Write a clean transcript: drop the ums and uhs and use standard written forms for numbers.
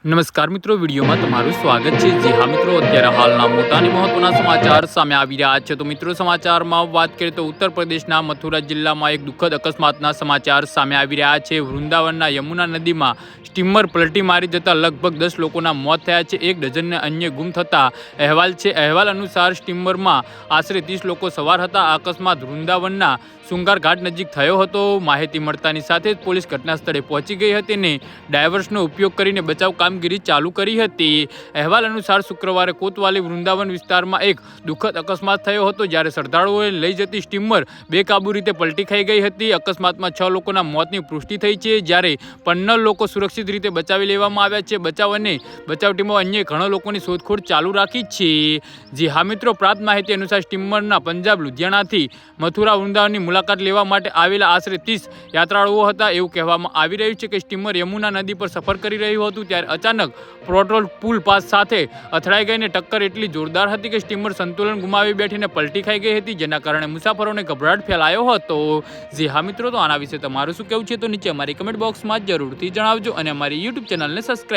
નમસ્કાર મિત્રો, વિડીયોમાં તમારું સ્વાગત છે। જી હા મિત્રો, અત્યારે હાલના મોટા અને મહત્વના સમાચાર સામે આવી રહ્યા છે। તો મિત્રો, સમાચારમાં વાત કરીએ તો ઉત્તર પ્રદેશના મથુરા જિલ્લામાં એક દુઃખદ અકસ્માતના સમાચાર સામે આવી રહ્યા છે। વૃંદાવનના યમુના નદીમાં સ્ટીમર પલટી મારી જતા લગભગ 10 લોકોના મોત થયા છે। 1 ડઝનને અન્ય ગુમ થતા અહેવાલ છે। અહેવાલ અનુસાર સ્ટીમરમાં આશરે 30 લોકો સવાર હતા। આ અકસ્માત વૃંદાવનના સુંગાર ઘાટ નજીક થયો હતો। માહિતી મળતાની સાથે જ પોલીસ ઘટના સ્થળે પહોંચી ગઈ હતી અને ડાયવર્સનો ઉપયોગ કરીને બચાવ કામગીરી ચાલુ કરી હતી। અહેવાલ અનુસાર શુક્રવારે કોતવાલી વૃંદાવન વિસ્તારમાં એક દુઃખદ અકસ્માત થયો હતો, જ્યારે શ્રદ્ધાળુઓએ લઈ જતી સ્ટીમર બેકાબૂ રીતે પલટી ખાઈ ગઈ હતી। અકસ્માતમાં 6 લોકોના મોતની પુષ્ટિ થઈ છે, જ્યારે 15 લોકો સુરક્ષિત રીતે બચાવી લેવામાં આવ્યા છે। બચાવ ટીમો અન્ય ઘણા લોકોની શોધખોળ ચાલુ રાખી છે। જી હા મિત્રો, પ્રાપ્ત માહિતી અનુસાર સ્ટીમરના પંજાબ લુધિયાણાથી મથુરા વૃંદાવનની મુલાકાત લેવા માટે આવેલા આશરે 30 યાત્રાળુઓ હતા। એવું કહેવામાં આવી રહ્યું છે કે સ્ટીમર યમુના નદી પર સફર કરી રહ્યું હતું ત્યારે અચાનક પેટ્રોલ પુલ પાસ સાથે અથડાઈ ગઈને ટક્કર એટલી જોરદાર હતી કે સ્ટીમર સંતુલન ગુમાવી બેઠીને પલટી ખાઈ ગઈ હતી, જેના કારણે મુસાફરોને ગભરાટ ફેલાયો હતો। જી હા મિત્રો, તો આના વિશે તમારું શું કહેવું છે તો નીચે અમારી કમેન્ટ બોક્સમાં જરૂરથી જણાવજો અને અમારી યુટ્યુબ ચેનલને સબસ્ક્રાઈબ